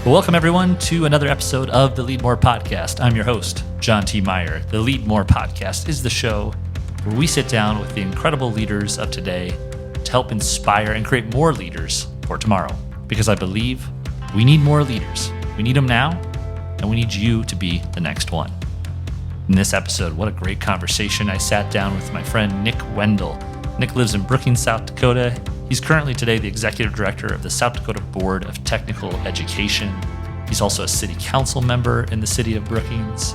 Well, welcome everyone to another episode of the Leadmore podcast. I'm your host, John T. Meyer. The Leadmore podcast is the show where we sit down with the incredible leaders of today to help inspire and create more leaders for tomorrow. Because I believe we need more leaders. We need them now, and we need you to be the next one. In this episode, what a great conversation. I sat down with my friend Nick Wendell. Nick lives in Brookings, South Dakota. He's currently today the executive director of the South Dakota Board of Technical Education. He's also a city council member in the city of Brookings.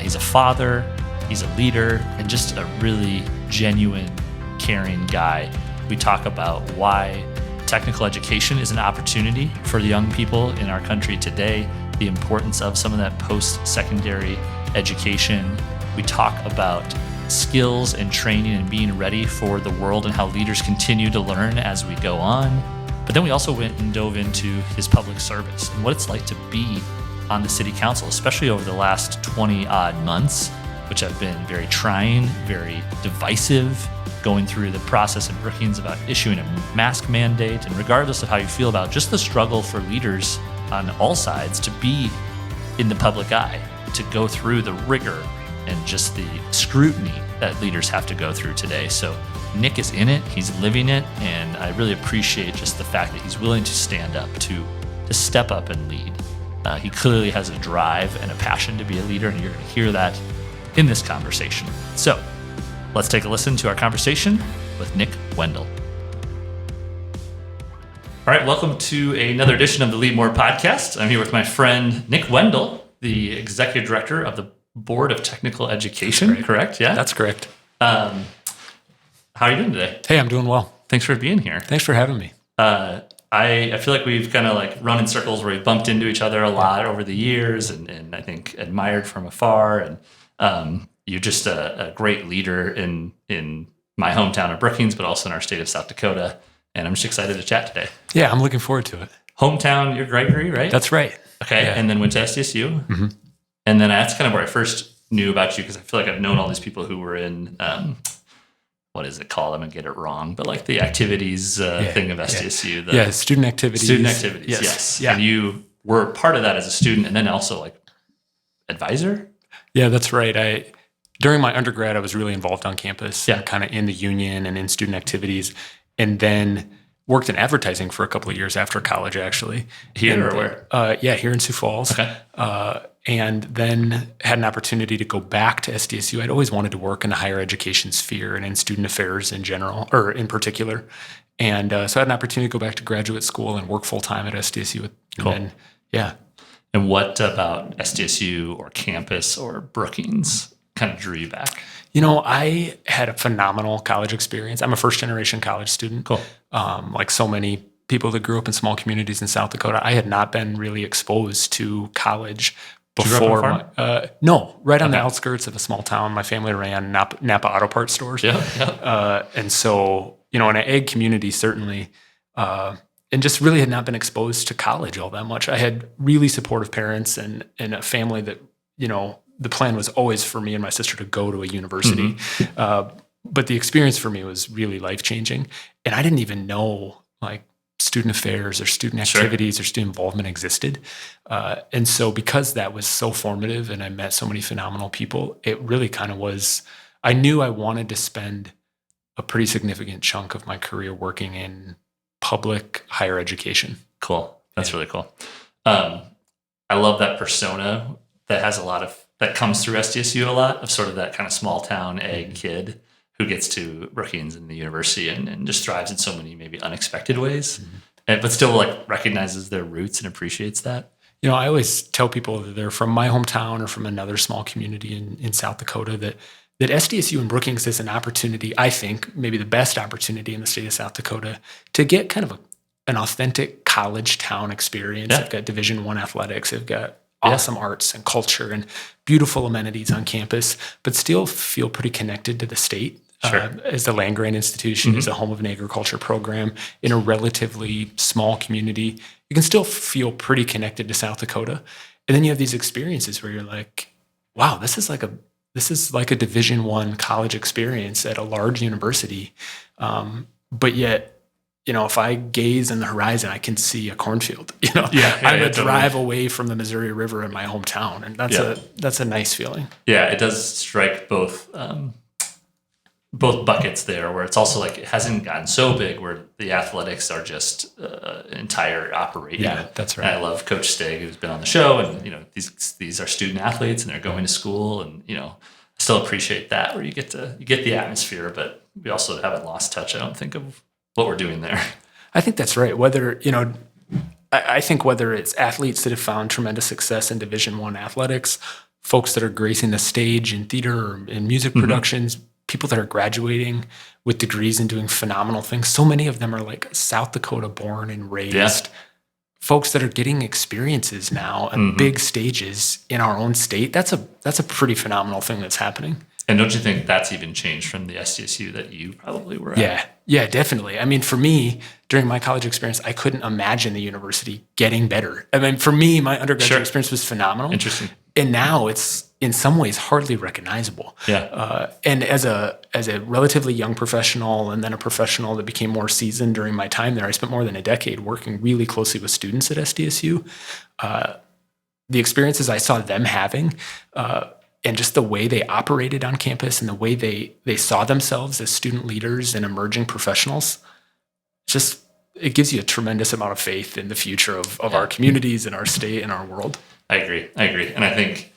He's a father, he's a leader, and just a really genuine, caring guy. We talk about why technical education is an opportunity for the young people in our country today, the importance of some of that post-secondary education. We talk about skills and training and being ready for the world and how leaders continue to learn as we go on. But then we also went and dove into his public service and what it's like to be on the city council, especially over the last 20 odd months, which have been very trying, very divisive, going through the process in Brookings about issuing a mask mandate. And regardless of how you feel about just the struggle for leaders on all sides to be in the public eye, to go through the rigor and just the scrutiny that leaders have to go through today. So Nick is in it, he's living it, and I really appreciate just the fact that he's willing to stand up, to step up and lead. He clearly has a drive and a passion to be a leader, and you're going to hear that in this conversation. So let's take a listen to our conversation with Nick Wendell. All right, welcome to another edition of the Leadmore podcast. I'm here with my friend Nick Wendell, the executive director of the Board of Technical Education, correct? Yeah, that's correct. How are you doing today? Hey, I'm doing well. Thanks for being here. Thanks for having me. I feel like we've kind of like run in circles where we've bumped into each other a lot over the years, and I think admired from afar. And you're just a great leader in my hometown of Brookings, but also in our state of South Dakota. And I'm just excited to chat today. Yeah, I'm looking forward to it. Hometown, you're Gregory, right? That's right. Okay, yeah. And then went to SDSU. Mm-hmm. And then that's kind of where I first knew about you, because I feel like I've known all these people who were in, what is it called? I'm going to get it wrong, but like the activities thing of SDSU. Yeah, student activities. Student activities, yes. Yeah. And you were part of that as a student and then also like advisor? Yeah, that's right. During my undergrad, I was really involved on campus, kind of in the union and in student activities, and then worked in advertising for a couple of years after college, actually. Here or where? Yeah, here in Sioux Falls. Okay. And then had an opportunity to go back to SDSU. I'd always wanted to work in the higher education sphere and in student affairs in general, or in particular. And so I had an opportunity to go back to graduate school and work full-time at SDSU. Cool. And yeah. And what about SDSU or campus or Brookings kind of drew you back? You know, I had a phenomenal college experience. I'm a first-generation college student. Cool. Like so many people that grew up in small communities in South Dakota, I had not been really exposed to college before. No, right on the outskirts of a small town. My family ran Napa Auto Parts stores. Yeah. And so, you know, in an ag community, certainly, and just really had not been exposed to college all that much. I had really supportive parents and a family that, you know, the plan was always for me and my sister to go to a university. Mm-hmm. But the experience for me was really life-changing. And I didn't even know, like, student affairs or student activities or student involvement existed. And so because that was so formative and I met so many phenomenal people, it really kind of was, I knew I wanted to spend a pretty significant chunk of my career working in public higher education. Cool. That's really cool. I love that persona that has that comes through SDSU a lot, of sort of that kind of small town ag kid who gets to Brookings and the university and just thrives in so many maybe unexpected ways, but still like recognizes their roots and appreciates that. You know, I always tell people that they're from my hometown or from another small community in South Dakota that SDSU and Brookings is an opportunity, I think, maybe the best opportunity in the state of South Dakota to get kind of an authentic college town experience. They've got Division I athletics. They've got awesome arts and culture and beautiful amenities on campus, but still feel pretty connected to the state. As the land-grant institution, as a home of an agriculture program in a relatively small community, you can still feel pretty connected to South Dakota. And then you have these experiences where you're like, wow, this is like a Division I college experience at a large university. But yet if I gaze in the horizon, I can see a cornfield. I'm a drive away from the Missouri River in my hometown, and that's a nice feeling. Yeah, it does strike both buckets there, where it's also like it hasn't gotten so big where the athletics are just an entire operation. Yeah, that's right. And I love Coach Stig, who's been on the show, and these are student athletes, and they're going to school, and I still appreciate that, where you get the atmosphere, but we also haven't lost touch, I don't think, of what we're doing there. I think that's right. I think whether it's athletes that have found tremendous success in Division I athletics, folks that are gracing the stage in theater or in music productions, people that are graduating with degrees and doing phenomenal things. So many of them are like South Dakota born and raised. Folks that are getting experiences now on big stages in our own state. That's a pretty phenomenal thing that's happening. And don't you think that's even changed from the SDSU that you probably were at? Yeah, definitely. I mean, for me, during my college experience, I couldn't imagine the university getting better. I mean, for me, my undergraduate experience was phenomenal. Interesting. And now it's in some ways hardly recognizable. Yeah. And as a relatively young professional, and then a professional that became more seasoned during my time there, I spent more than a decade working really closely with students at SDSU. The experiences I saw them having, and just the way they operated on campus and the way they saw themselves as student leaders and emerging professionals, it gives you a tremendous amount of faith in the future of our communities and our state and our world. I agree. And I think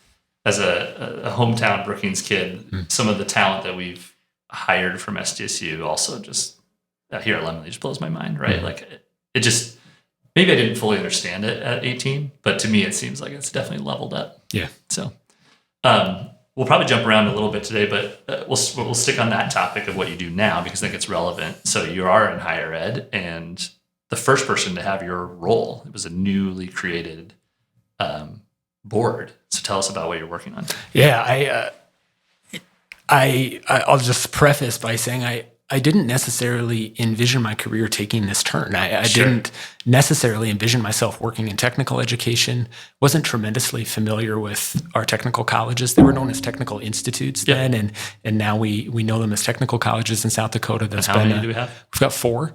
as a hometown Brookings kid, some of the talent that we've hired from SDSU also just here at Lemonade just blows my mind, right? Like it just, maybe I didn't fully understand it at 18, but to me it seems like it's definitely leveled up. Yeah. So we'll probably jump around a little bit today, but we'll stick on that topic of what you do now because I think it's relevant. So you are in higher ed, and the first person to have your role, it was a newly created board. So tell us about what you're working on. Yeah, I'll just preface by saying I didn't necessarily envision my career taking this turn. I didn't necessarily envision myself working in technical education. Wasn't tremendously familiar with our technical colleges. They were known as technical institutes then, and now we know them as technical colleges in South Dakota. How many do we have? We've got 4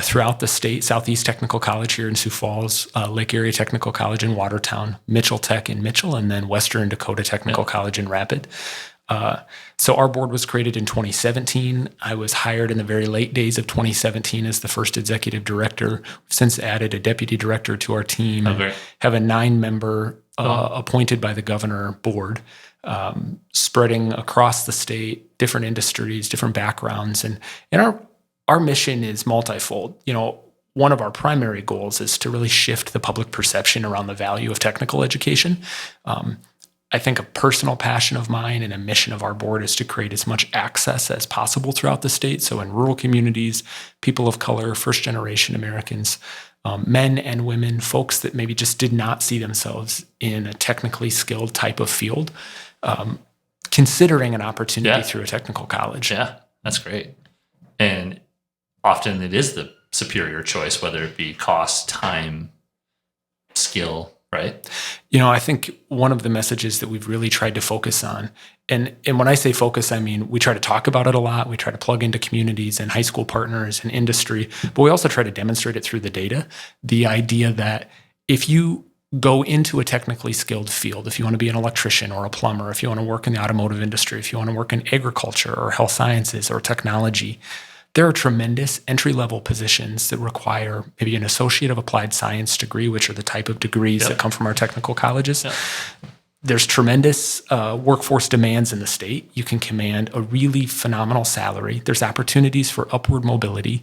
throughout the state. Southeast Technical College here in Sioux Falls, Lake Area Technical College in Watertown, Mitchell Tech in Mitchell, and then Western Dakota Technical College in Rapid. So our board was created in 2017. I was hired in the very late days of 2017 as the first executive director. We've since added a deputy director to our team. And have a 9-member appointed by the governor board, spreading across the state, different industries, different backgrounds. And our mission is multifold. One of our primary goals is to really shift the public perception around the value of technical education. I think a personal passion of mine and a mission of our board is to create as much access as possible throughout the state. So in rural communities, people of color, first-generation Americans, men and women, folks that maybe just did not see themselves in a technically skilled type of field, considering an opportunity through a technical college. Yeah, that's great. And often it is the superior choice, whether it be cost, time, skill, right? I think one of the messages that we've really tried to focus on, and when I say focus, I mean we try to talk about it a lot. We try to plug into communities and high school partners and industry, but we also try to demonstrate it through the data. The idea that if you go into a technically skilled field, if you want to be an electrician or a plumber, if you want to work in the automotive industry, if you want to work in agriculture or health sciences or technology, there are tremendous entry-level positions that require maybe an associate of applied science degree, which are the type of degrees that come from our technical colleges. There's tremendous workforce demands in the state. You can command a really phenomenal salary. There's opportunities for upward mobility.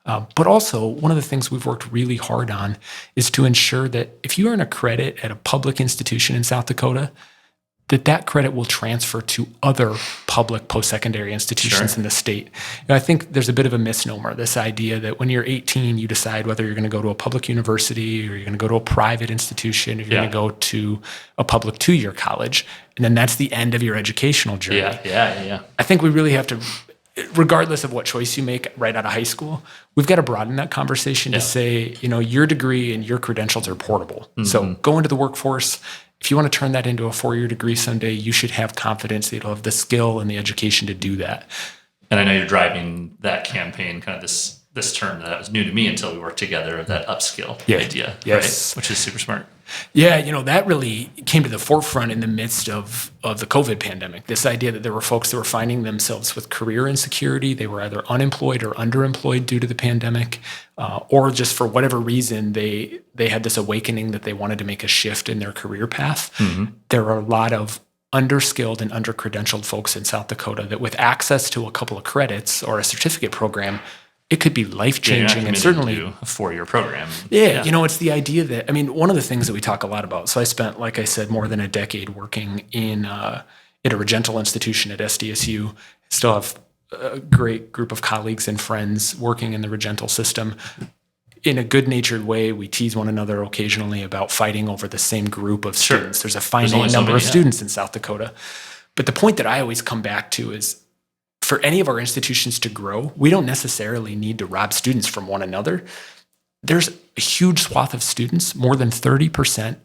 But also, one of the things we've worked really hard on is to ensure that if you earn a credit at a public institution in South Dakota, that credit will transfer to other public post-secondary institutions in the state. I think there's a bit of a misnomer, this idea that when you're 18, you decide whether you're going to go to a public university or you're going to go to a private institution, or you're going to go to a public 2-year college, and then that's the end of your educational journey. Yeah. I think we really have to, regardless of what choice you make right out of high school, we've got to broaden that conversation to say, your degree and your credentials are portable. So go into the workforce. If you want to turn that into a 4-year degree someday, you should have confidence that you'll have the skill and the education to do that. And I know you're driving that campaign, kind of this this term that was new to me until we worked together, that upskill idea, yes. right? Which is super smart. Yeah, that really came to the forefront in the midst of the COVID pandemic. This idea that there were folks that were finding themselves with career insecurity. They were either unemployed or underemployed due to the pandemic, or just for whatever reason, they had this awakening that they wanted to make a shift in their career path. There are a lot of underskilled and undercredentialed folks in South Dakota that with access to a couple of credits or a certificate program, it could be life-changing, and certainly a 4-year program. Yeah, it's the idea that, one of the things that we talk a lot about. So I spent, like I said, more than a decade working in a regental institution at SDSU. Still have a great group of colleagues and friends working in the regental system. In a good-natured way, we tease one another occasionally about fighting over the same group of students. There's a finite number of students in South Dakota. But the point that I always come back to is, for any of our institutions to grow, we don't necessarily need to rob students from one another. There's a huge swath of students, more than 30%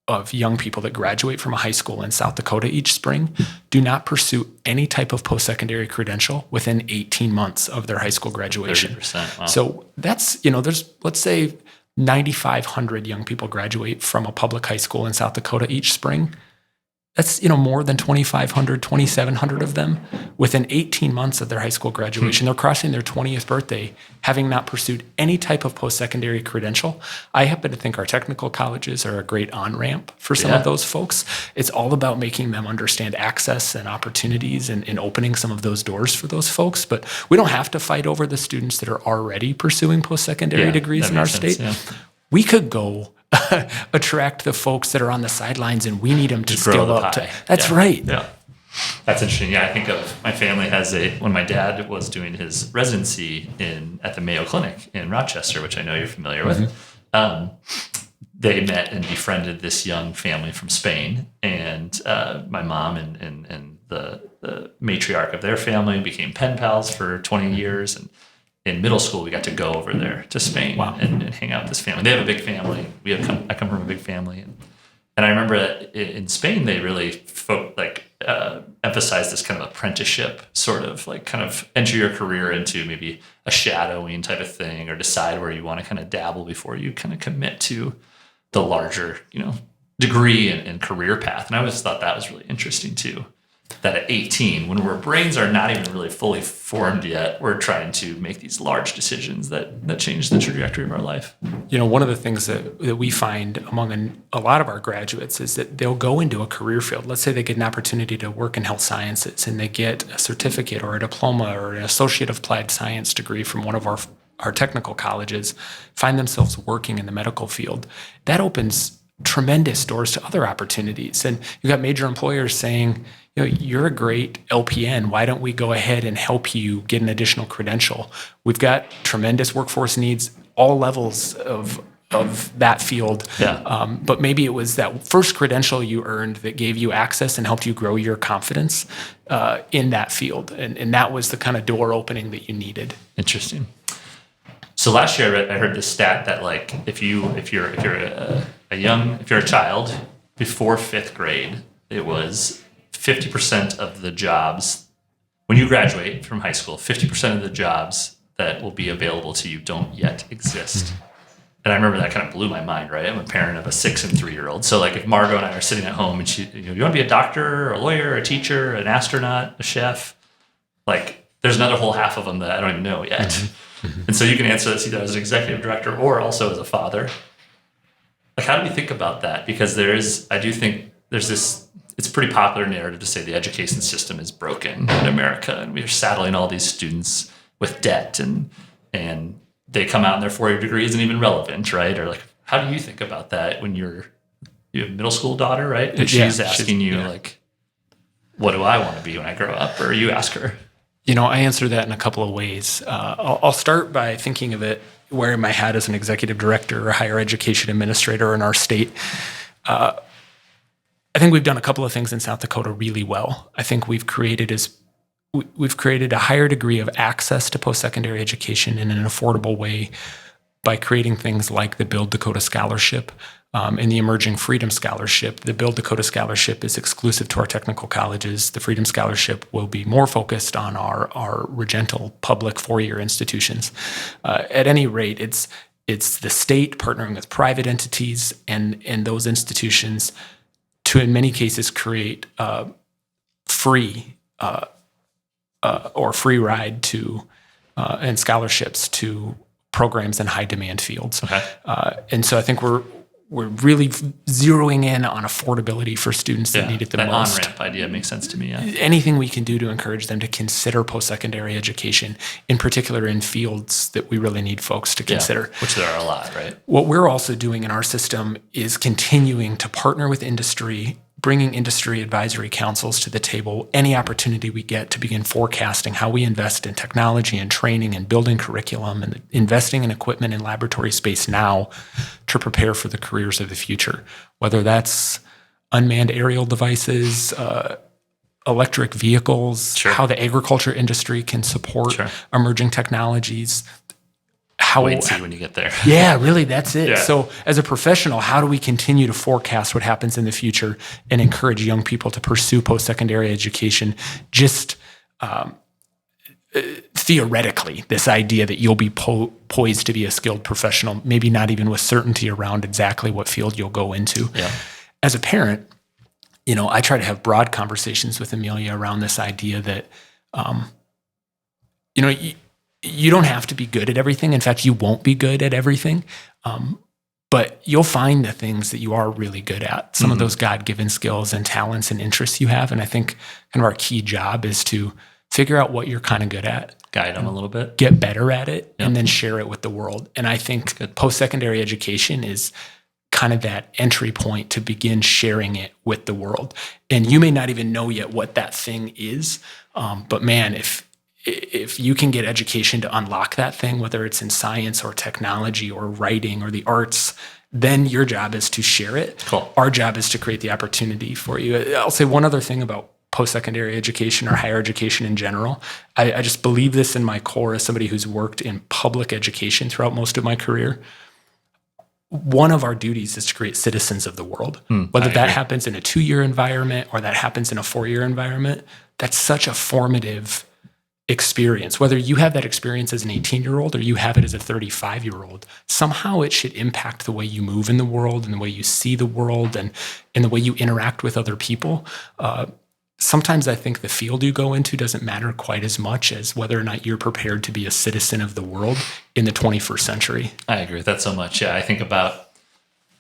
of young people that graduate from a high school in South Dakota each spring do not pursue any type of post-secondary credential within 18 months of their high school graduation. 30%, wow. So that's, there's, let's say 9,500 young people graduate from a public high school in South Dakota each spring. That's, more than 2,500, 2,700 of them within 18 months of their high school graduation. They're crossing their 20th birthday, having not pursued any type of post-secondary credential. I happen to think our technical colleges are a great on-ramp for some of those folks. It's all about making them understand access and opportunities and opening some of those doors for those folks. But we don't have to fight over the students that are already pursuing post-secondary degrees in our state. We could go attract the folks that are on the sidelines, and we need them to scale up. That's right. Yeah, that's interesting. Yeah, I think of my family when my dad was doing his residency at the Mayo Clinic in Rochester, which I know you're familiar with. They met and befriended this young family from Spain, and my mom and the matriarch of their family became pen pals for 20 years, and in middle school, we got to go over there to Spain and hang out with this family. They have a big family. I come from a big family. And I remember that in Spain, they really emphasized this kind of apprenticeship, sort of like kind of enter your career into maybe a shadowing type of thing, or decide where you want to kind of dabble before you kind of commit to the larger, degree and career path. And I always thought that was really interesting too. That at 18, when our brains are not even really fully formed yet, we're trying to make these large decisions that change the trajectory of our life. One of the things that we find among a lot of our graduates is that they'll go into a career field. Let's say they get an opportunity to work in health sciences, and they get a certificate or a diploma or an associate of applied science degree from one of our technical colleges, find themselves working in the medical field. That opens tremendous doors to other opportunities. And you've got major employers saying, you're a great LPN. Why don't we go ahead and help you get an additional credential? We've got tremendous workforce needs, all levels of that field. But maybe it was that first credential you earned that gave you access and helped you grow your confidence in that field. And that was the kind of door opening that you needed. Interesting. So last year I heard this stat that if you're a child before 5th grade, it was 50% of the jobs when you graduate from high school, 50% of the jobs that will be available to you don't yet exist. And I remember that kind of blew my mind, right? I'm a parent of a 6 and 3-year-old. So if Margot and I are sitting at home and she, you want to be a doctor, or a lawyer, a teacher, an astronaut, a chef, there's another whole half of them that I don't even know yet. And so you can answer this either as an executive director or also as a father. How do we think about that? Because I do think there's this, it's a pretty popular narrative to say the education system is broken in America, and we're saddling all these students with debt, and they come out and their 4-year degree isn't even relevant, right? Or how do you think about that when you have a middle school daughter, right? And she's asking you what do I want to be when I grow up? Or you ask her. I answer that in a couple of ways. I'll start by thinking of it wearing my hat as an executive director or higher education administrator in our state. I think we've done a couple of things in South Dakota really well. I think we've created a higher degree of access to post-secondary education in an affordable way by creating things like the Build Dakota Scholarship and the Emerging Freedom Scholarship. The Build Dakota Scholarship is exclusive to our technical colleges. The Freedom Scholarship will be more focused on our regental public four-year institutions. At any rate, it's the state partnering with private entities and those institutions to, in many cases, create free or free ride to and scholarships to programs in high demand fields. Okay. And so I think we're really zeroing in on affordability for students that need it the most. That on-ramp idea makes sense to me. Yeah. Anything we can do to encourage them to consider post-secondary education, in particular in fields that we really need folks to consider. Which there are a lot, right? What we're also doing in our system is continuing to partner with industry, bringing industry advisory councils to the table, any opportunity we get to begin forecasting how we invest in technology and training and building curriculum and investing in equipment and laboratory space now to prepare for the careers of the future, whether that's unmanned aerial devices, electric vehicles, how the agriculture industry can support emerging technologies. Wait and see when you get there. Yeah, really, that's it. Yeah. So as a professional, how do we continue to forecast what happens in the future and encourage young people to pursue post-secondary education just theoretically, this idea that you'll be poised to be a skilled professional, maybe not even with certainty around exactly what field you'll go into. Yeah. As a parent, I try to have broad conversations with Amelia around this idea that, you don't have to be good at everything. In fact, you won't be good at everything. But you'll find the things that you are really good at, some of those God-given skills and talents and interests you have. And I think kind of our key job is to figure out what you're kind of good at. Guide them a little bit. Get better at it, and then share it with the world. And I think post-secondary education is kind of that entry point to begin sharing it with the world. And you may not even know yet what that thing is. But man, if you can get education to unlock that thing, whether it's in science or technology or writing or the arts, then your job is to share it. Cool. Our job is to create the opportunity for you. I'll say one other thing about post-secondary education or higher education in general. I just believe this in my core as somebody who's worked in public education throughout most of my career. One of our duties is to create citizens of the world. Whether that happens in a 2-year environment or that happens in a 4-year environment, that's such a formative experience. Whether you have that experience as an 18-year-old or you have it as a 35-year-old, somehow it should impact the way you move in the world and the way you see the world and the way you interact with other people. Sometimes I think the field you go into doesn't matter quite as much as whether or not you're prepared to be a citizen of the world in the 21st century. I agree with that so much. Yeah, I think about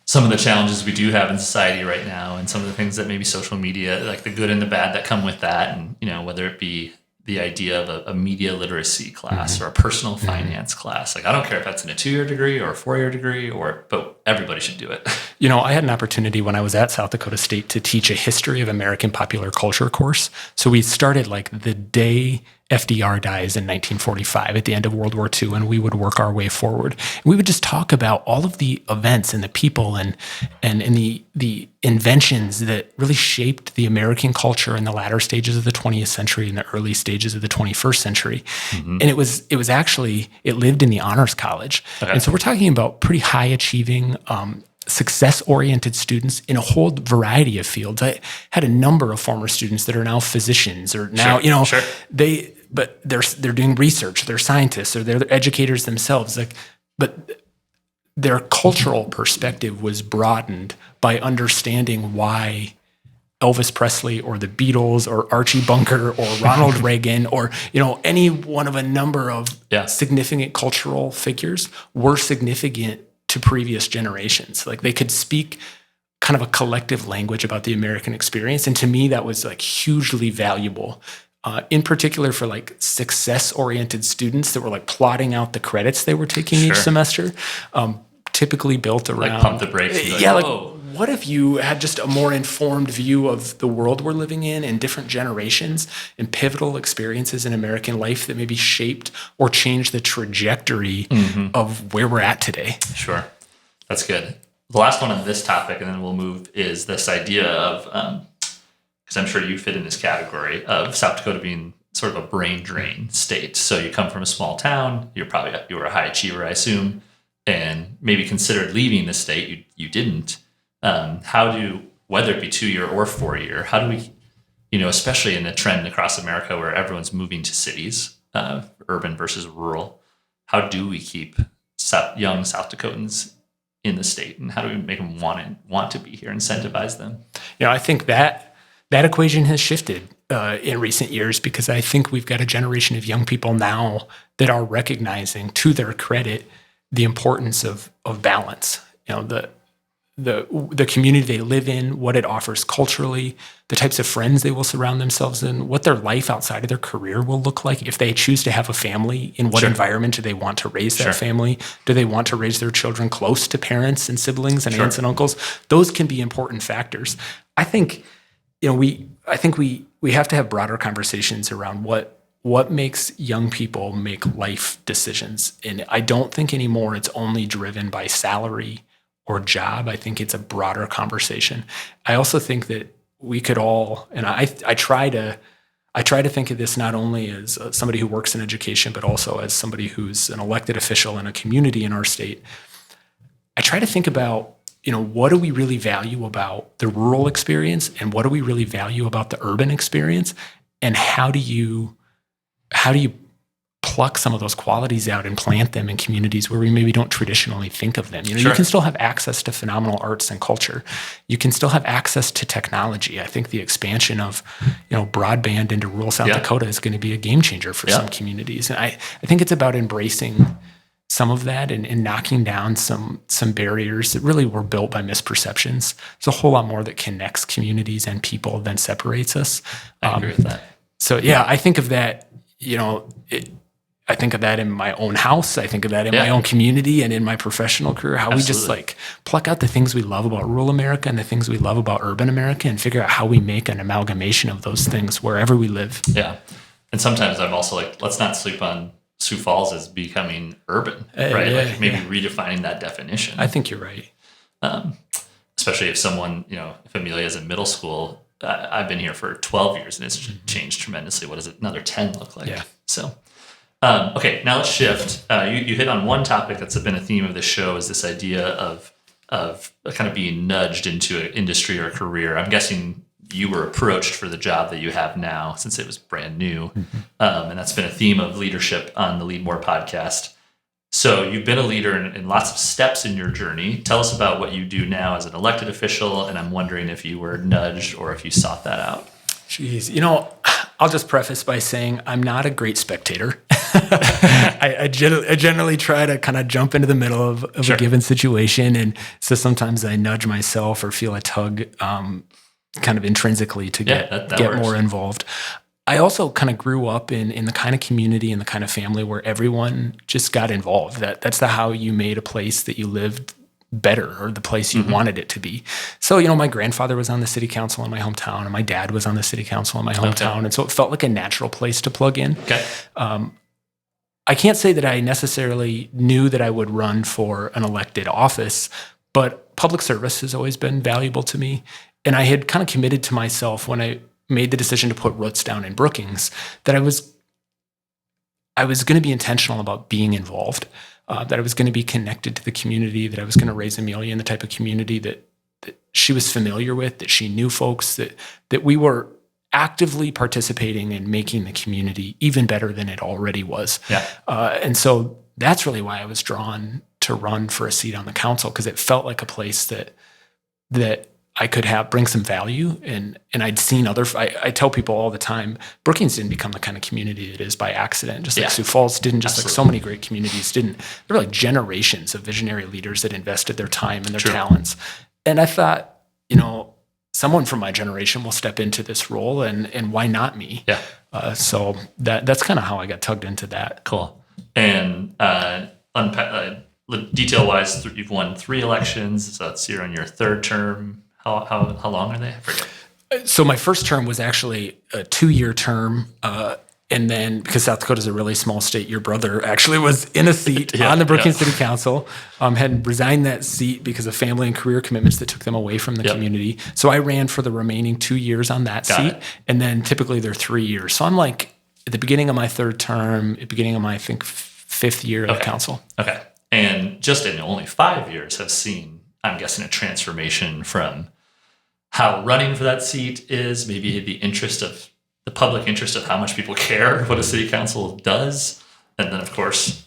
some of the challenges we do have in society right now and some of the things that maybe social media, like the good and the bad that come with that. And, whether it be the idea of a media literacy class or a personal finance class. Like, I don't care if that's in a 2-year degree or a 4-year degree, but everybody should do it. I had an opportunity when I was at South Dakota State to teach a history of American popular culture course. So we started like the day FDR dies in 1945 at the end of World War II, and we would work our way forward. And we would just talk about all of the events and the people and the inventions that really shaped the American culture in the latter stages of the 20th century and the early stages of the 21st century. And it lived in the honors college. Okay. And so we're talking about pretty high achieving, success-oriented students in a whole variety of fields. I had a number of former students that are now physicians or now, they're doing research, they're scientists, or they're educators themselves. But their cultural perspective was broadened by understanding why Elvis Presley or the Beatles or Archie Bunker or Ronald Reagan or, any one of a number of significant cultural figures were significant to previous generations. Like, they could speak kind of a collective language about the American experience. And to me, that was like hugely valuable, in particular for like success-oriented students that were like plotting out the credits they were taking each semester, typically built around... Like pump the brakes. What if you had just a more informed view of the world we're living in and different generations and pivotal experiences in American life that maybe shaped or changed the trajectory of where we're at today? Sure. That's good. The last one on this topic, and then we'll move, is this idea of, because I'm sure you fit in this category, of South Dakota being sort of a brain drain state. So you come from a small town, you were a high achiever, I assume. and maybe considered leaving the state, you didn't. Whether it be 2-year or 4-year, how do we, especially in the trend across America where everyone's moving to cities, urban versus rural, how do we keep young South Dakotans in the state, and how do we make them want to be here, incentivize them? I think that equation has shifted in recent years, because I think we've got a generation of young people now that are recognizing, to their credit, the importance of balance. The community they live in, what it offers culturally, the types of friends they will surround themselves in, what their life outside of their career will look like. If they choose to have a family, in what environment do they want to raise that family? Do they want to raise their children close to parents and siblings and aunts and uncles? Those can be important factors. I think, we have to have broader conversations around what makes young people make life decisions. And I don't think anymore it's only driven by salary or job. I think it's a broader conversation. I also think that we could all, and I try to think of this not only as somebody who works in education, but also as somebody who's an elected official in a community in our state. I try to think about, what do we really value about the rural experience, and what do we really value about the urban experience, and how do you pluck some of those qualities out and plant them in communities where we maybe don't traditionally think of them. You can still have access to phenomenal arts and culture. You can still have access to technology. I think the expansion of, broadband into rural South Dakota is going to be a game changer for some communities. And I think it's about embracing some of that and knocking down some barriers that really were built by misperceptions. There's a whole lot more that connects communities and people than separates us. I agree with that. So I think of that, I think of that in my own house. I think of that in my own community and in my professional career, how we just pluck out the things we love about rural America and the things we love about urban America, and figure out how we make an amalgamation of those things wherever we live. Yeah. And sometimes I'm also let's not sleep on Sioux Falls as becoming urban, right? Maybe redefining that definition. I think you're right. Especially if someone, if Amelia is in middle school, I've been here for 12 years and it's changed tremendously. What does another 10 look like? Yeah. So, okay, now let's shift. You hit on one topic that's been a theme of this show, is this idea of kind of being nudged into an industry or a career. I'm guessing you were approached for the job that you have now, since it was brand new. And that's been a theme of leadership on the Leadmore podcast. So you've been a leader in lots of steps in your journey. Tell us about what you do now as an elected official, and I'm wondering if you were nudged or if you sought that out. Jeez, I'll just preface by saying I'm not a great spectator. I generally try to kind of jump into the middle of a given situation, and so sometimes I nudge myself or feel a tug kind of intrinsically to get more involved. I also kind of grew up in the kind of community and the kind of family where everyone just got involved. That's how you made a place that you lived better, or the place you wanted it to be. So, my grandfather was on the city council in my hometown, and my dad was on the city council in my hometown. Okay. And so it felt like a natural place to plug in. Okay. I can't say that I necessarily knew that I would run for an elected office, but public service has always been valuable to me. And I had kind of committed to myself when I made the decision to put roots down in Brookings that I was going to be intentional about being involved, that I was going to be connected to the community, that I was going to raise Amelia in the type of community that she was familiar with, that she knew folks, that we were actively participating in making the community even better than it already was. Yeah. And so that's really why I was drawn to run for a seat on the council, because it felt like a place that I could bring some value. And I'd seen I tell people all the time, Brookings didn't become the kind of community it is by accident, just like Sioux Falls didn't, just like so many great communities didn't. There were like generations of visionary leaders that invested their time and their talents. And I thought, someone from my generation will step into this role, and why not me? Yeah. So that's kind of how I got tugged into that. Cool. And detail-wise, you've won 3 elections, so you're on your 3rd term. How long are they? I forget. So my first term was actually a 2-year term. And then, because South Dakota is a really small state, your brother actually was in a seat on the Brookings City Council, had resigned that seat because of family and career commitments that took them away from the community. So I ran for the remaining 2 years on that seat. And then typically they're 3 years. So I'm like at the beginning of my 3rd term, at the beginning of my, I think, 5th year of council. Okay. And just in only 5 years have seen, I'm guessing, a transformation from how running for that seat is, maybe the public interest of how much people care what a city council does. And then, of course,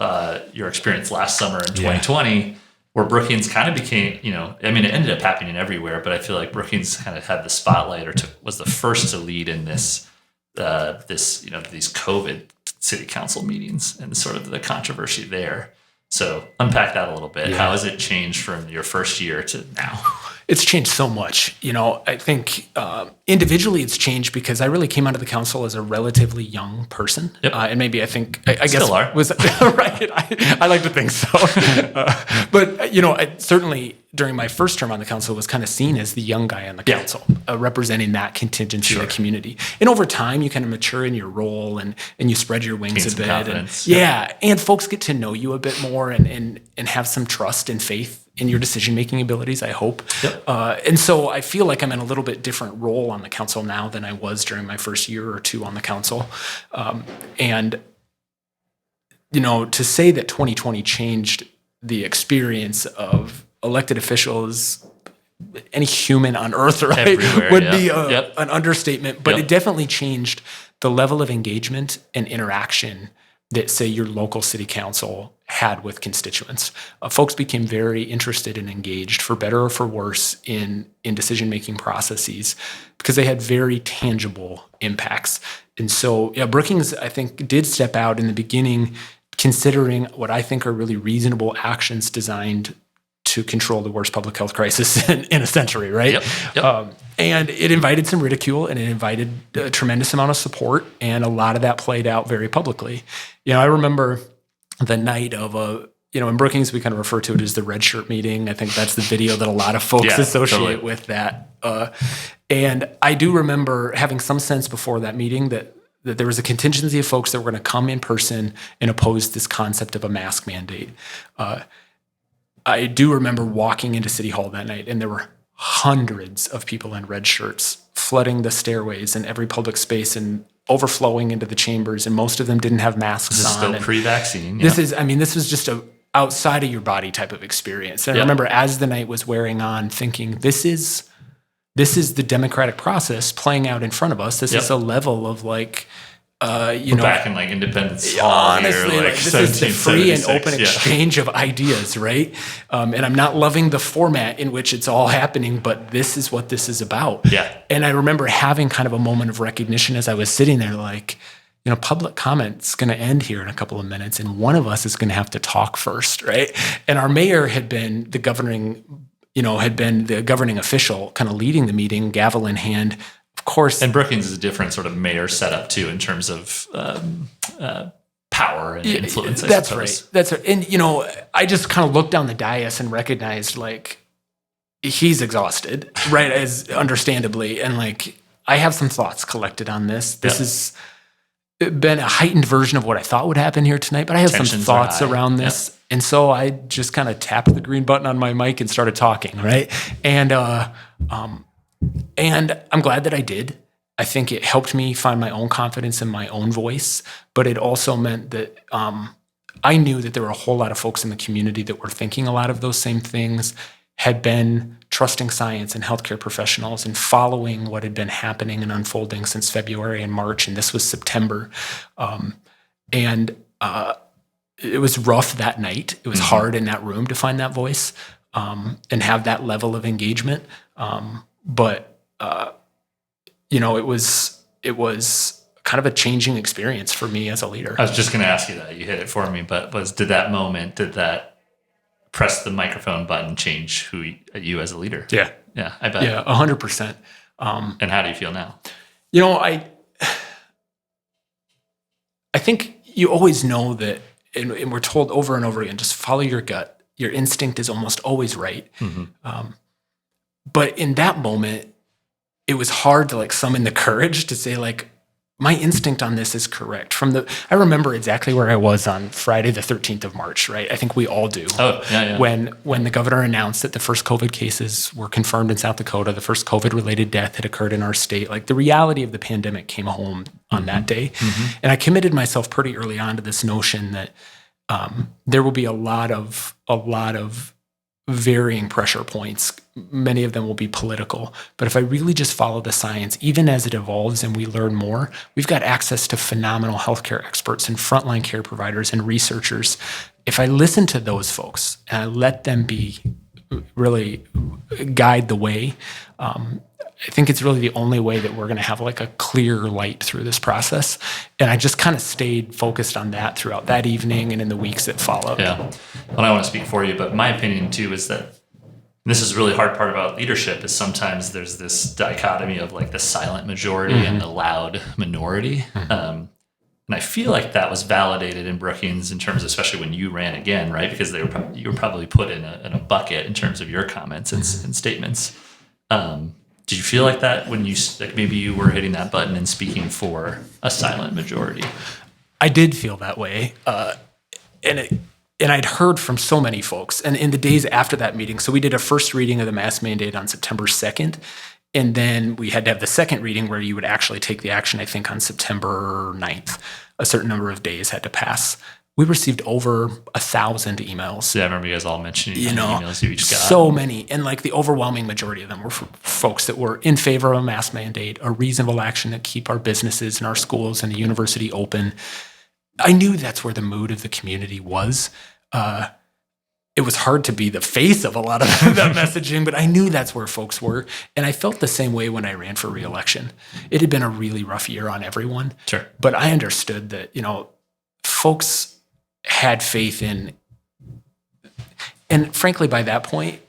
your experience last summer in 2020, where Brookings kind of became, it ended up happening everywhere, but I feel like Brookings kind of had the spotlight, or was the first to lead in these COVID city council meetings and sort of the controversy there. So unpack that a little bit. Yeah. How has it changed from your first year to now? It's changed so much. I think individually it's changed because I really came out of the council as a relatively young person. Yep. And maybe I Still are. Was right. I like to think so. But I certainly during my first term on the council was kind of seen as the young guy on the council, representing that contingency of the community. And over time, you kind of mature in your role and you spread your wings a bit. And folks get to know you a bit more and have some trust and faith in your decision-making abilities, I hope. Yep. And so I feel like I'm in a little bit different role on the council now than I was during my first year or two on the council. To say that 2020 changed the experience of elected officials, any human on earth, right, would be an understatement. But it definitely changed the level of engagement and interaction that, say, your local city council had with constituents. Folks became very interested and engaged, for better or for worse, in decision-making processes because they had very tangible impacts. And so, Brookings, I think, did step out in the beginning, considering what I think are really reasonable actions designed to control the worst public health crisis in a century, right? Yep. And it invited some ridicule, and it invited a tremendous amount of support, and a lot of that played out very publicly. I remember the night of in Brookings, we kind of refer to it as the red shirt meeting. I think that's the video that a lot of folks associate with that. And I do remember having some sense before that meeting that there was a contingency of folks that were going to come in person and oppose this concept of a mask mandate. I do remember walking into City Hall that night, and there were hundreds of people in red shirts flooding the stairways and every public space and overflowing into the chambers, and most of them didn't have masks on. This is still pre-vaccine. This was just a outside of your body type of experience. And I remember as the night was wearing on thinking, this is the democratic process playing out in front of us. This is a level of like, we're back in like Independence Hall. Honestly, here, this is the free and open exchange of ideas, right? And I'm not loving the format in which it's all happening, but this is what this is about. Yeah. And I remember having kind of a moment of recognition as I was sitting there, like, public comment's going to end here in a couple of minutes, and one of us is going to have to talk first, right? And our mayor had been the governing official, kind of leading the meeting, gavel in hand. Of course. And Brookings is a different sort of mayor setup too, in terms of power and influence. That's right. And I just kind of looked down the dais and recognized, like, he's exhausted, right? As understandably, and like, I have some thoughts collected on this. This has been a heightened version of what I thought would happen here tonight, but I have some thoughts around this. Yep. And so I just kind of tapped the green button on my mic and started talking, right? And I'm glad that I did. I think it helped me find my own confidence in my own voice, but it also meant that I knew that there were a whole lot of folks in the community that were thinking a lot of those same things, had been trusting science and healthcare professionals and following what had been happening and unfolding since February and March, and this was September. It was rough that night. It was hard in that room to find that voice and have that level of engagement. But it was kind of a changing experience for me as a leader. I was just going to ask you that. You hit it for me, but did that press the microphone button change you as a leader? Yeah. Yeah, I bet. Yeah, 100%. And how do you feel now? I think you always know that, and we're told over and over again, just follow your gut. Your instinct is almost always right. Mm-hmm. But in that moment, it was hard to like summon the courage to say, like, my instinct on this is correct. I remember exactly where I was on Friday the 13th of March, right? I think we all do. Oh, yeah. When the governor announced that the first COVID cases were confirmed in South Dakota, the first COVID-related death had occurred in our state, like the reality of the pandemic came home on that day. Mm-hmm. And I committed myself pretty early on to this notion that there will be a lot of varying pressure points. Many of them will be political. But if I really just follow the science, even as it evolves and we learn more, we've got access to phenomenal healthcare experts and frontline care providers and researchers. If I listen to those folks and I let them really guide the way, I think it's really the only way that we're going to have like a clear light through this process. And I just kind of stayed focused on that throughout that evening and in the weeks that followed. Yeah. Well, I want to speak for you, but my opinion too is that this is a really hard part about leadership is sometimes there's this dichotomy of like the silent majority and the loud minority. And I feel like that was validated in Brookings in terms of, especially when you ran again, right? Because you were probably put in a bucket in terms of your comments and statements. Did you feel like that when maybe you were hitting that button and speaking for a silent majority? I did feel that way. And I'd heard from so many folks. And in the days after that meeting, so we did a first reading of the mask mandate on September 2nd. And then we had to have the second reading where you would actually take the action, I think, on September 9th. A certain number of days had to pass. We received over 1,000 emails. Yeah, I remember you guys all mentioning the emails you each got. So many. And like the overwhelming majority of them were folks that were in favor of a mask mandate, a reasonable action that keep our businesses and our schools and the university open. I knew that's where the mood of the community was. It was hard to be the face of a lot of that messaging, but I knew that's where folks were. And I felt the same way when I ran for re-election. It had been a really rough year on everyone. Sure. But I understood that, folks had faith in, and frankly, by that point,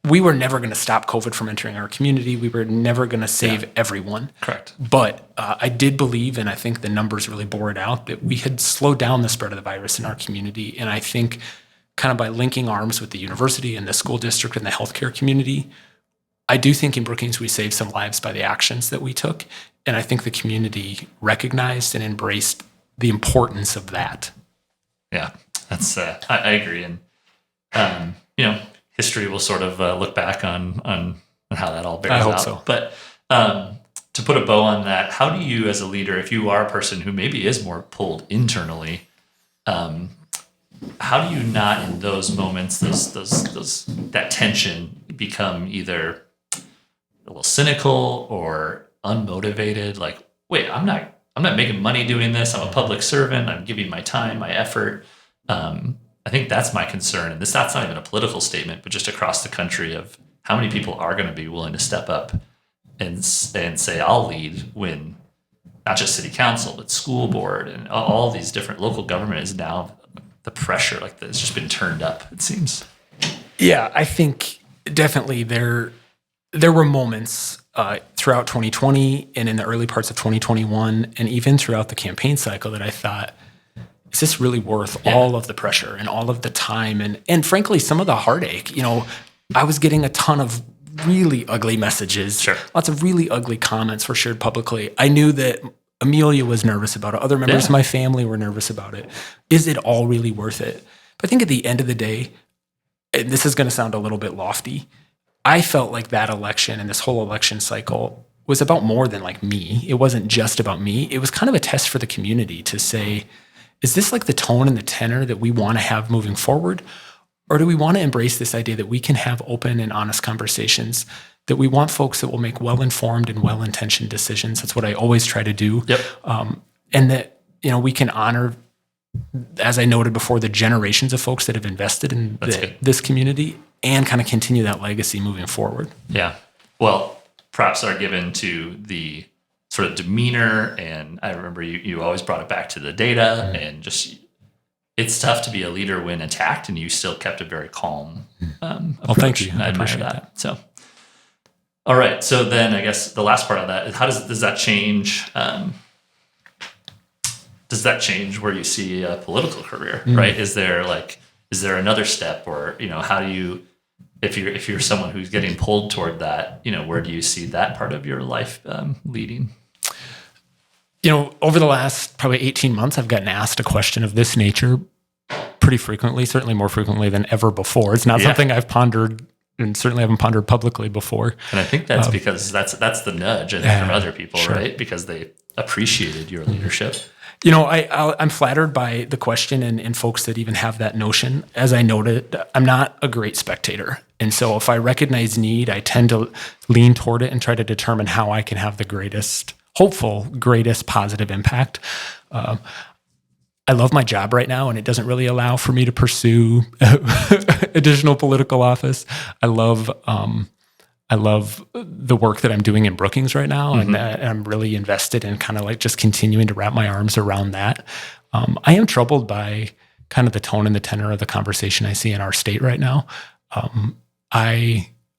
we were never going to stop COVID from entering our community. We were never going to save everyone. Correct. But I did believe, and I think the numbers really bore it out, that we had slowed down the spread of the virus in our community. And I think kind of by linking arms with the university and the school district and the healthcare community, I do think in Brookings we saved some lives by the actions that we took. And I think the community recognized and embraced the importance of that. Yeah, that's I agree. And, history will sort of look back on how that all bears out. I hope so. But to put a bow on that, how do you as a leader, if you are a person who maybe is more pulled internally, how do you not in those moments, that tension become either a little cynical or unmotivated? Like, wait, I'm not making money doing this. I'm a public servant. I'm giving my time, my effort. I think that's my concern. And that's not even a political statement, but just across the country of how many people are going to be willing to step up and say, I'll lead when not just city council, but school board and all these different local government is now the pressure it's just been turned up, it seems. Yeah, I think definitely there were moments throughout 2020 and in the early parts of 2021 and even throughout the campaign cycle that I thought, is this really worth all of the pressure and all of the time and frankly, some of the heartache? I was getting a ton of really ugly messages. Sure. Lots of really ugly comments were shared publicly. I knew that Amelia was nervous about it. Other members of my family were nervous about it. Is it all really worth it? But I think at the end of the day, and this is going to sound a little bit lofty, I felt like that election and this whole election cycle was about more than like me. It wasn't just about me. It was kind of a test for the community to say, is this like the tone and the tenor that we want to have moving forward? Or do we want to embrace this idea that we can have open and honest conversations, that we want folks that will make well-informed and well-intentioned decisions? That's what I always try to do. Yep. And that, we can honor, as I noted before, the generations of folks that have invested in this community and kind of continue that legacy moving forward. Yeah. Well, props are given to the sort of demeanor. And I remember you always brought it back to the data and just, it's tough to be a leader when attacked and you still kept a very calm approach. Well, thank you. I admire that. So, all right. So then I guess the last part of that is does that change? Does that change where you see a political career, right? Is there another step or, how do you, if you're someone who's getting pulled toward that, where do you see that part of your life leading? Over the last probably 18 months, I've gotten asked a question of this nature pretty frequently, certainly more frequently than ever before. It's not something I've pondered and certainly haven't pondered publicly before. And I think that's because that's the nudge from other people, right? Because they appreciated your leadership. I'm flattered by the question and folks that even have that notion. As I noted, I'm not a great spectator. And so if I recognize need, I tend to lean toward it and try to determine how I can have the greatest positive impact. I love my job right now, and it doesn't really allow for me to pursue additional political office. I love the work that I'm doing in Brookings right now, and I'm really invested in kind of like just continuing to wrap my arms around that. I am troubled by kind of the tone and the tenor of the conversation I see in our state right now.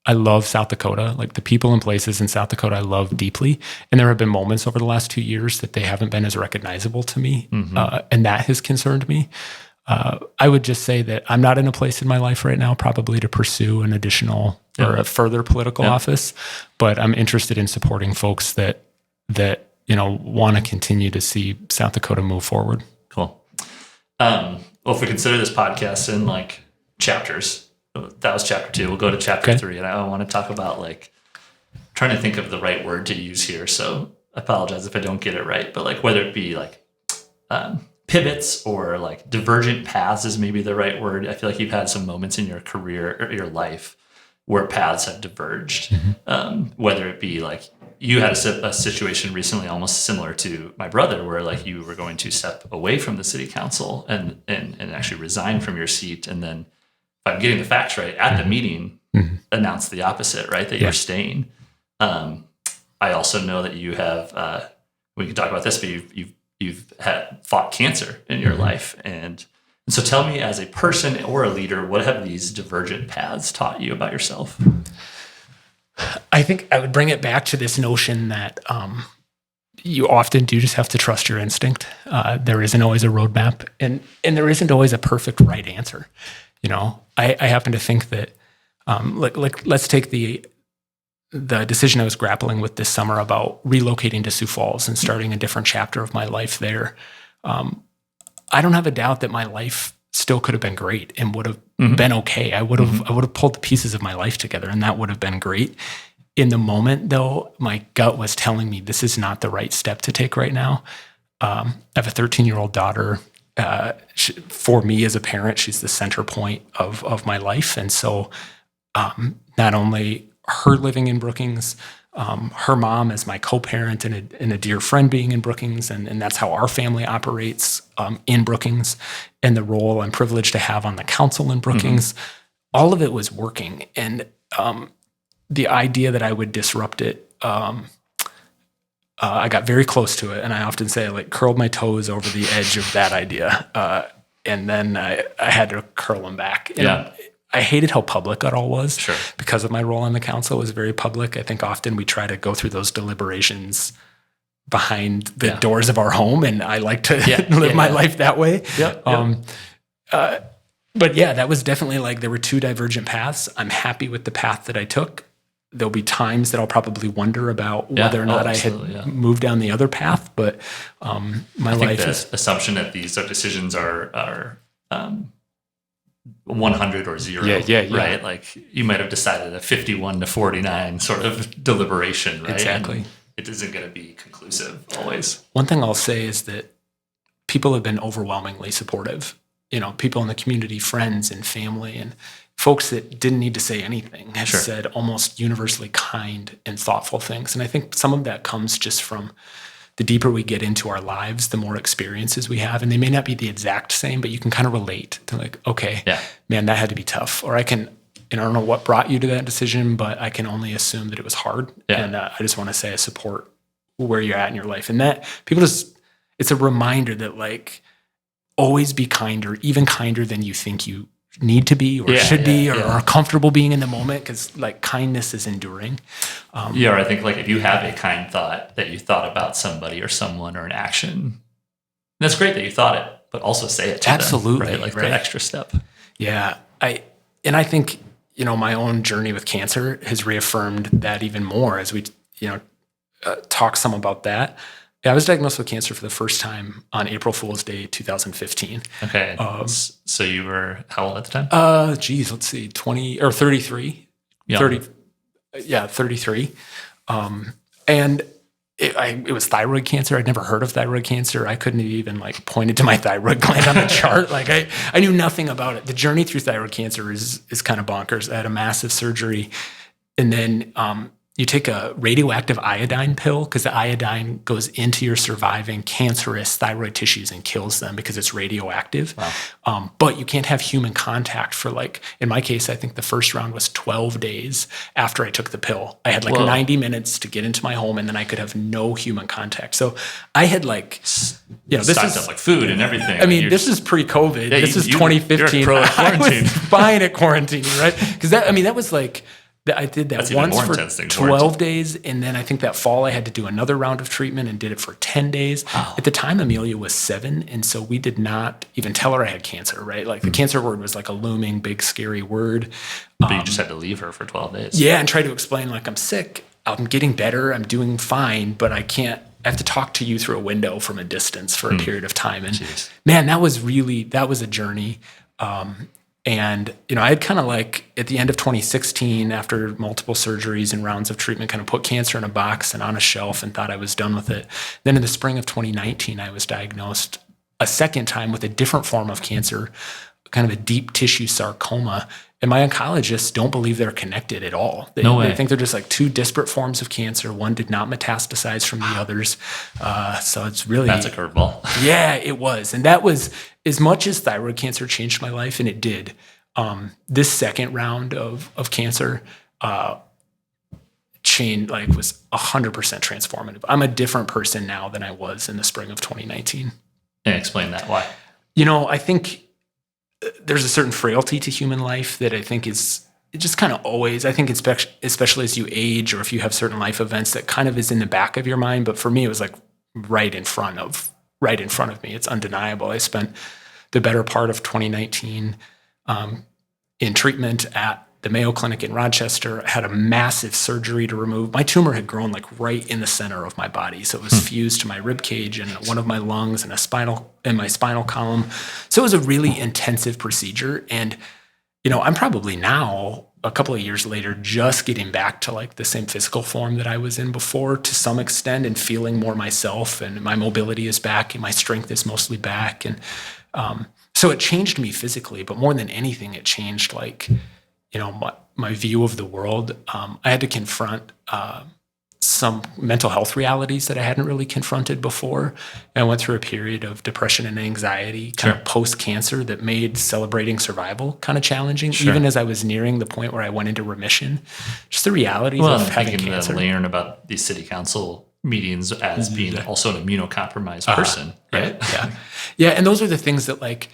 I love South Dakota, like the people and places in South Dakota I love deeply. And there have been moments over the last 2 years that they haven't been as recognizable to me. And that has concerned me. I would just say that I'm not in a place in my life right now probably to pursue an additional or a further political office, but I'm interested in supporting folks that want to continue to see South Dakota move forward. Cool. Well, if we consider this podcast in like chapters, that was chapter 2. We'll go to chapter 3, and I want to talk about like trying to think of the right word to use here. So I apologize if I don't get it right, but like whether it be like pivots or like divergent paths is maybe the right word. I feel like you've had some moments in your career or your life where paths have diverged, whether it be like you had a situation recently almost similar to my brother where like you were going to step away from the city council and actually resign from your seat. And then if I'm getting the facts right, at the meeting, announced the opposite, right? That you're staying. I also know that you have, we can talk about this, but you've fought cancer in your life. And so tell me, as a person or a leader, what have these divergent paths taught you about yourself? I think I would bring it back to this notion that you often do just have to trust your instinct. There isn't always a roadmap, and there isn't always a perfect right answer. I happen to think that, let's take the decision I was grappling with this summer about relocating to Sioux Falls and starting a different chapter of my life there. I don't have a doubt that my life still could have been great and would have been okay. I would have pulled the pieces of my life together, and that would have been great. In the moment, though, my gut was telling me this is not the right step to take right now. I have a 13-year-old daughter. For me as a parent, she's the center point of my life. And so not only her living in Brookings, her mom as my co-parent and a dear friend being in Brookings, and that's how our family operates in Brookings, and the role I'm privileged to have on the council in Brookings, all of it was working. And the idea that I would disrupt it, I got very close to it, and I often say I like curled my toes over the edge of that idea, and then I had to curl them back. And I hated how public it all was. Sure. Because of my role on the council, it was very public. I think often we try to go through those deliberations behind the doors of our home, and I like to live my life that way. But that was definitely like there were two divergent paths. I'm happy with the path that I took. There'll be times that I'll probably wonder about whether or not I had moved down the other path, but my life is assumption that these decisions are 100 or 0, right? Like you might have decided a 51-49 sort of deliberation, right? Exactly. And it isn't going to be conclusive always. One thing I'll say is that people have been overwhelmingly supportive. People in the community, friends and family, and folks that didn't need to say anything have said almost universally kind and thoughtful things. And I think some of that comes just from the deeper we get into our lives, the more experiences we have. And they may not be the exact same, but you can kind of relate to like, okay, man, that had to be tough. Or I don't know what brought you to that decision, but I can only assume that it was hard. And I just want to say I support where you're at in your life. And that it's a reminder that like, always be kinder, even kinder than you think you need to be or should be or are comfortable being in the moment, because like kindness is enduring. Or I think like if you have a kind thought that you thought about somebody or someone or an action, that's great that you thought it, but also say it to them, right? Like the extra step. Yeah. I think, my own journey with cancer has reaffirmed that even more as we, talk some about that. Yeah, I was diagnosed with cancer for the first time on April Fool's Day, 2015. Okay. So you were how old at the time? Let's see, 20 or 33. 33. And it was thyroid cancer. I'd never heard of thyroid cancer. I couldn't have even like pointed to my thyroid gland on a chart. Like I knew nothing about it. The journey through thyroid cancer is kind of bonkers. I had a massive surgery, and then you take a radioactive iodine pill because the iodine goes into your surviving cancerous thyroid tissues and kills them because it's radioactive. Wow. But you can't have human contact for like, in my case, I think the first round was 12 days after I took the pill. I had like 90 minutes to get into my home, and then I could have no human contact. So I had like, this stocked is up like food and everything. I mean, this is pre-COVID. Yeah, this is 2015. You're pro at quarantine. I was fine at quarantine, right? Because that was like, I did that once for 12 days, and then I think that fall I had to do another round of treatment and did it for 10 days. Wow. At the time, Amelia was 7, and so we did not even tell her I had cancer, right? Like the cancer word was like a looming, big, scary word. But you just had to leave her for 12 days. Yeah, and try to explain like I'm sick, I'm getting better, I'm doing fine, but I have to talk to you through a window from a distance for a period of time. And man, that was a journey. And, I had kind of like at the end of 2016, after multiple surgeries and rounds of treatment, kind of put cancer in a box and on a shelf and thought I was done with it. Then in the spring of 2019, I was diagnosed a second time with a different form of cancer, kind of a deep tissue sarcoma. And my oncologists don't believe they're connected at all. They think they're just like two disparate forms of cancer. One did not metastasize from the others. So it's really... That's a curveball. Yeah, it was. And that was, as much as thyroid cancer changed my life, and it did, this second round of cancer was 100% transformative. I'm a different person now than I was in the spring of 2019. And explain that. Why? I think there's a certain frailty to human life that I think is just kind of always, I think especially as you age or if you have certain life events, that kind of is in the back of your mind. But for me, it was like right in front of me. It's undeniable. I spent the better part of 2019 in treatment at the Mayo Clinic in Rochester. I had a massive surgery to remove. My tumor had grown like right in the center of my body. So it was fused to my rib cage and one of my lungs and my spinal column. So it was a really intensive procedure. And, I'm probably now, a couple of years later, just getting back to like the same physical form that I was in before to some extent and feeling more myself, and my mobility is back and my strength is mostly back. And so it changed me physically, but more than anything, it changed like, my view of the world. I had to confront some mental health realities that I hadn't really confronted before. And I went through a period of depression and anxiety kind of post-cancer that made celebrating survival kind of challenging, even as I was nearing the point where I went into remission. Just the realities of having cancer. Well, learn about these city council meetings as being also an immunocompromised person, right? Yeah, and those are the things that like,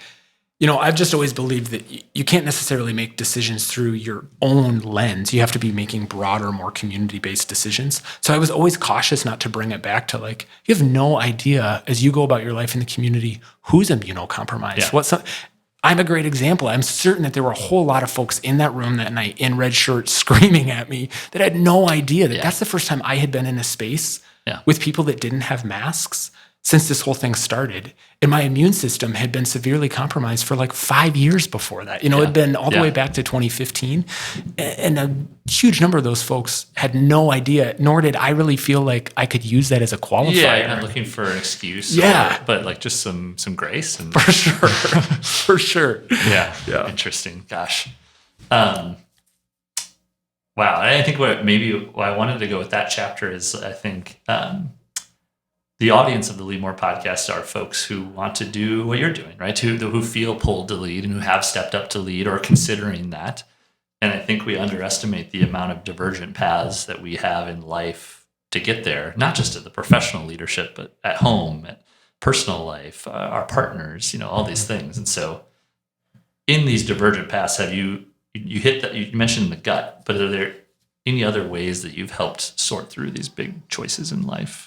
I've just always believed that you can't necessarily make decisions through your own lens. You have to be making broader, more community-based decisions. So I was always cautious not to bring it back to like, you have no idea as you go about your life in the community, who's immunocompromised. Yeah. I'm a great example. I'm certain that there were a whole lot of folks in that room that night in red shirts screaming at me that had no idea that that's the first time I had been in a space with people that didn't have masks since this whole thing started. And my immune system had been severely compromised for like 5 years before that. It had been all the way back to 2015. And a huge number of those folks had no idea, nor did I really feel like I could use that as a qualifier. Yeah, you're not looking for an excuse. But like just some grace. And For sure. For sure. Yeah. Interesting. Gosh. Wow. I think why I wanted to go with that chapter is I think the audience of the Leadmore podcast are folks who want to do what you're doing, right? Who feel pulled to lead and who have stepped up to lead or are considering that. And I think we underestimate the amount of divergent paths that we have in life to get there, not just at the professional leadership, but at home, at personal life, our partners, all these things. And so in these divergent paths, have you hit that? You mentioned the gut, but are there any other ways that you've helped sort through these big choices in life?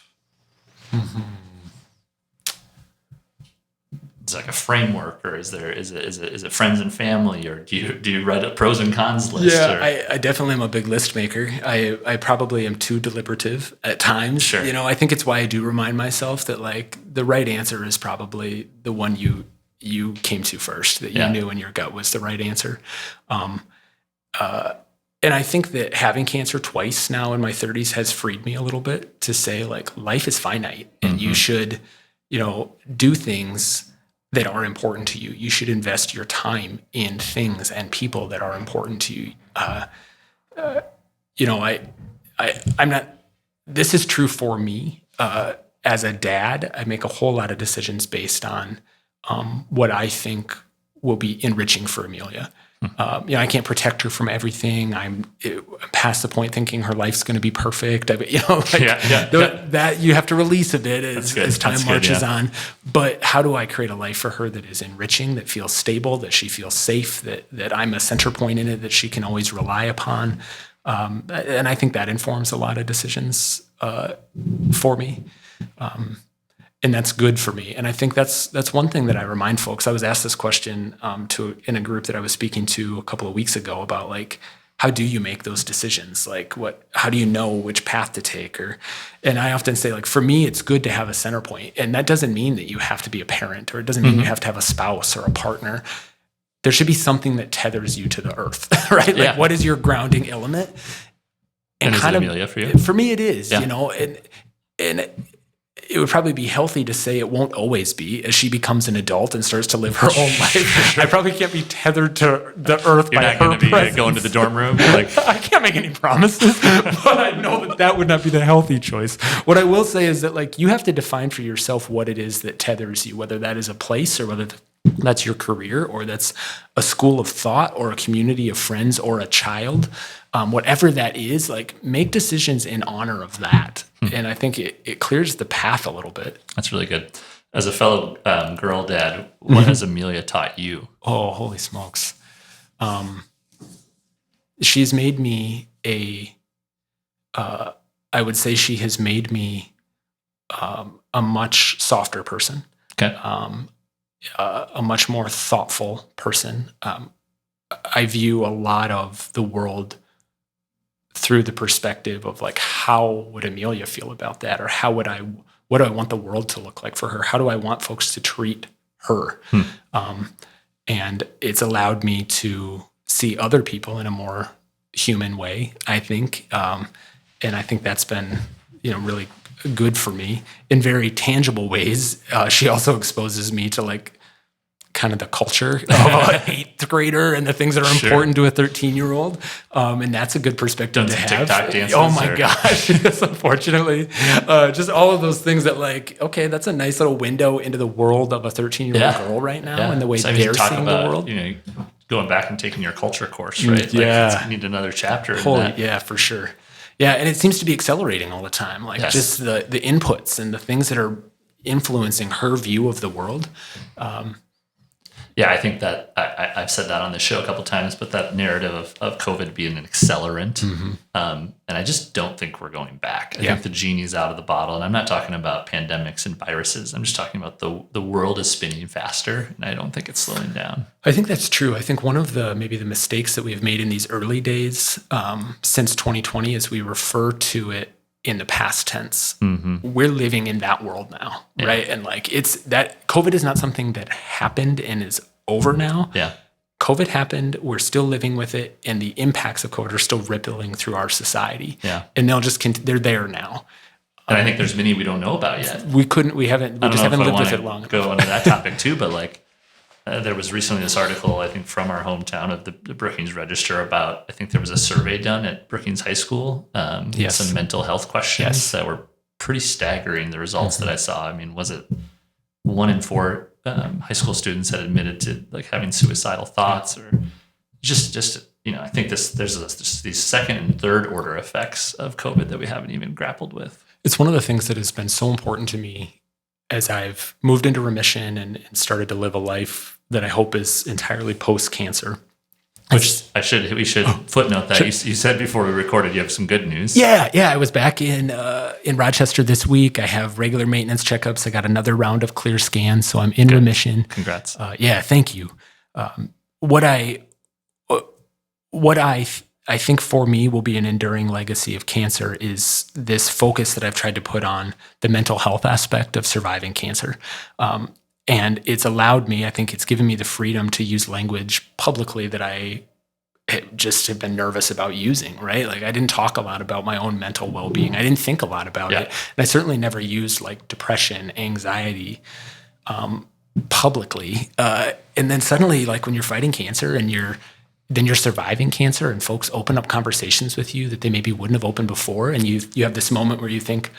Mm-hmm. It's like a framework, or is it friends and family, or do you write a pros and cons list? Yeah, I definitely am a big list maker. I probably am too deliberative at times. Sure. I think it's why I do remind myself that like the right answer is probably the one you came to first, that you knew in your gut was the right answer. And I think that having cancer twice now in my 30s has freed me a little bit to say, like, life is finite, and you should, do things that are important to you. You should invest your time in things and people that are important to you. I'm not. This is true for me. As a dad, I make a whole lot of decisions based on what I think will be enriching for Amelia. I can't protect her from everything. I'm past the point thinking her life's going to be perfect. That you have to release a bit as time marches on. But how do I create a life for her that is enriching, that feels stable, that she feels safe, that I'm a center point in it, that she can always rely upon? And I think that informs a lot of decisions for me. And that's good for me. And I think that's one thing that I remind folks. I was asked this question in a group that I was speaking to a couple of weeks ago about, like, how do you make those decisions? Like, how do you know which path to take? And I often say, like, for me, it's good to have a center point. And that doesn't mean that you have to be a parent, or it doesn't mean you have to have a spouse or a partner. There should be something that tethers you to the earth, right? Like, what is your grounding element? And is it Amelia for you? For me, it is, and it would probably be healthy to say it won't always be, as she becomes an adult and starts to live her own life. I probably can't be tethered to the earth by her presence. You're not going to be going to the dorm room? Like, I can't make any promises, but I know that would not be the healthy choice. What I will say is that, like, you have to define for yourself what it is that tethers you, whether that is a place, or whether that's your career, or that's a school of thought, or a community of friends, or a child. Whatever that is, like, make decisions in honor of that. And I think it clears the path a little bit. That's really good. As a fellow girl dad, what has Amelia taught you? Oh, holy smokes. She's made me I would say she has made me a much softer person. Okay. A much more thoughtful person. I view a lot of the world through the perspective of, like, how would Amelia feel about that? Or what do I want the world to look like for her? How do I want folks to treat her? And it's allowed me to see other people in a more human way, I think. And I think that's been, really good for me in very tangible ways. She also exposes me to, like, kind of the culture of an 8th grader and the things that are important to a 13-year-old. And that's a good perspective to have. TikTok dances, oh my gosh. Yes, unfortunately. Just all of those things that, like, okay, that's a nice little window into the world of a 13-year-old girl right now, and the way they're seeing the world. Going back and taking your culture course, right? Yeah. You need another chapter in that. Yeah, for sure. Yeah, and it seems to be accelerating all the time. Like, just the inputs and the things that are influencing her view of the world. Yeah, I think that I've said that on the show a couple of times, but that narrative of COVID being an accelerant, and I just don't think we're going back. I think the genie's out of the bottle, and I'm not talking about pandemics and viruses. I'm just talking about the world is spinning faster, and I don't think it's slowing down. I think that's true. I think one of the mistakes that we've made in these early days since 2020 is we refer to it in the past tense. We're living in that world now, right? And, like, it's that COVID is not something that happened and is over now. Yeah. COVID happened, we're still living with it, and the impacts of COVID are still rippling through our society. Yeah. And they're there now. And I think there's many we don't know about yet. We just haven't lived with it long enough. Go into that topic too, but, like, there was recently this article, I think, from our hometown of the Brookings Register about, I think there was a survey done at Brookings High School, some mental health questions that were pretty staggering, the results that I saw. I mean, was it 1 in 4 high school students had admitted to, like, having suicidal thoughts, or just I think there's these second and third order effects of COVID that we haven't even grappled with. It's one of the things that has been so important to me as I've moved into remission and started to live a life that I hope is entirely post-cancer. Which we should footnote that. You said before we recorded you have some good news. Yeah. I was back in Rochester this week. I have regular maintenance checkups. I got another round of clear scans, so I'm in remission. Congrats. Thank you. What I think for me will be an enduring legacy of cancer is this focus that I've tried to put on the mental health aspect of surviving cancer. And it's allowed me, I think it's given me the freedom to use language publicly that I just have been nervous about using, right? Like I didn't talk a lot about my own mental well-being. I didn't think a lot about it. And I certainly never used like depression, anxiety publicly. And then suddenly, like when you're fighting cancer and you're surviving cancer and folks open up conversations with you that they maybe wouldn't have opened before. And you have this moment where you think,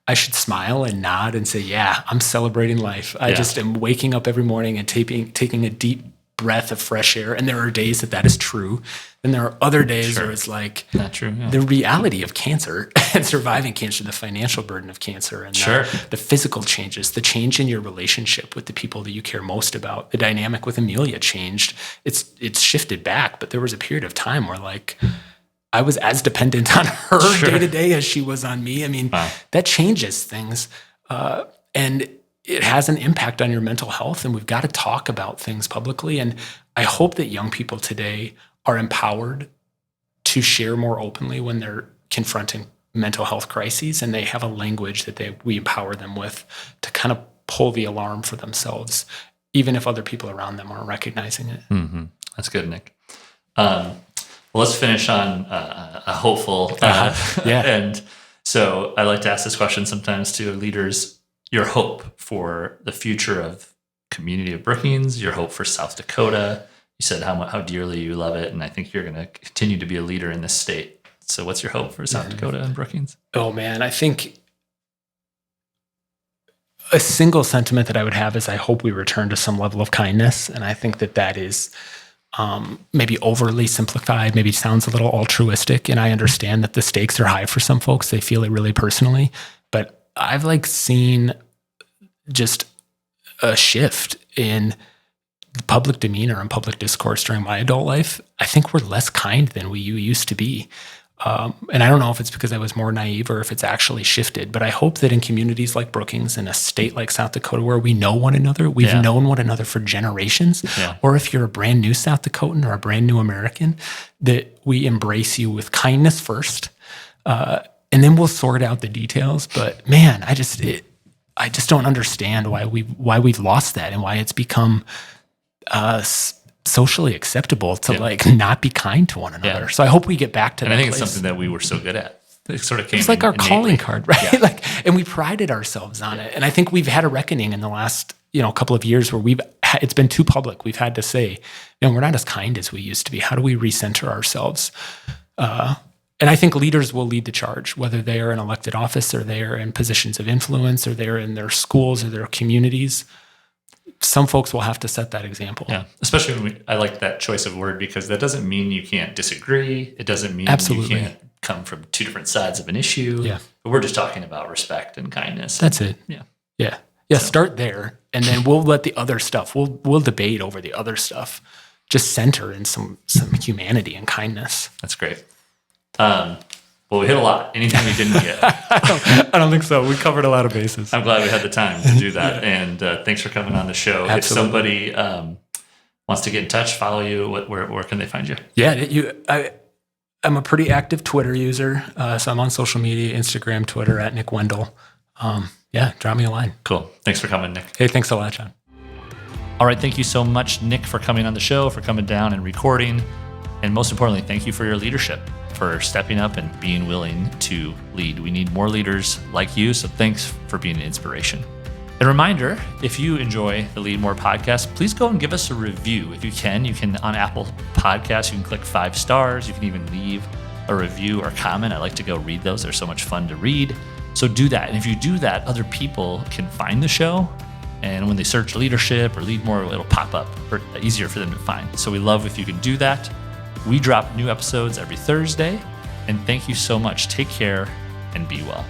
I should smile and nod and say, yeah, I'm celebrating life. I just am waking up every morning and taking a deep breath of fresh air. And there are days that is true. And there are other days where it's like not true. Yeah. The reality of cancer and surviving cancer, the financial burden of cancer, and the physical changes, the change in your relationship with the people that you care most about. The dynamic with Amelia changed. It's shifted back, but there was a period of time where like I was as dependent on her day to day as she was on me. I mean, that changes things. And it has an impact on your mental health, and we've got to talk about things publicly. And I hope that young people today are empowered to share more openly when they're confronting mental health crises, and they have a language that we empower them with to kind of pull the alarm for themselves, even if other people around them aren't recognizing it. Mm-hmm. That's good, Nick. Well, let's finish on a hopeful. And so I like to ask this question sometimes to leaders. Your hope for the future of community of Brookings, your hope for South Dakota. You said how dearly you love it, and I think you're going to continue to be a leader in this state. So what's your hope for South Dakota and Brookings? Oh, man, I think a single sentiment that I would have is I hope we return to some level of kindness, and I think that is maybe overly simplified, maybe sounds a little altruistic, and I understand that the stakes are high for some folks. They feel it really personally, but I've like seen just a shift in the public demeanor and public discourse during my adult life. I think we're less kind than we used to be. And I don't know if it's because I was more naive or if it's actually shifted, but I hope that in communities like Brookings, in a state like South Dakota, where we know one another, we've known one another for generations, or if you're a brand new South Dakotan or a brand new American, that we embrace you with kindness first, and then we'll sort out the details. But man, I just don't understand why we've lost that and why it's become socially acceptable to like not be kind to one another. So I hope we get back to that. And I think it's something that we were so good at. It sort of came. It's like our calling card, right? And we prided ourselves on it. And I think we've had a reckoning in the last couple of years where it's been too public. We've had to say, we're not as kind as we used to be. How do we recenter ourselves? And I think leaders will lead the charge, whether they are in elected office or they are in positions of influence or they're in their schools or their communities. Some folks will have to set that example. Yeah, especially when I like that choice of word, because that doesn't mean you can't disagree. It doesn't mean you can't come from two different sides of an issue. Yeah. But we're just talking about respect and kindness. That's it. Yeah. Start there, and then we'll let the other stuff, we'll debate over the other stuff. Just center in some humanity and kindness. That's great. Well, we hit a lot. Anything we didn't get? I don't think so. We covered a lot of bases. I'm glad we had the time to do that. And thanks for coming on the show. Absolutely. If somebody wants to get in touch, follow you, where can they find you? Yeah, I'm a pretty active Twitter user. So I'm on social media, Instagram, Twitter, at Nick Wendell. Drop me a line. Cool. Thanks for coming, Nick. Hey, thanks a lot, John. All right. Thank you so much, Nick, for coming on the show, for coming down and recording. And most importantly, thank you for your leadership, for stepping up and being willing to lead. We need more leaders like you, so thanks for being an inspiration. And a reminder, if you enjoy the Leadmore podcast, please go and give us a review. If you can on Apple Podcasts, you can click 5 stars. You can even leave a review or comment. I like to go read those. They're so much fun to read. So do that. And if you do that, other people can find the show. And when they search leadership or Leadmore, it'll pop up, or easier for them to find. So we love if you can do that. We drop new episodes every Thursday. And thank you so much. Take care and be well.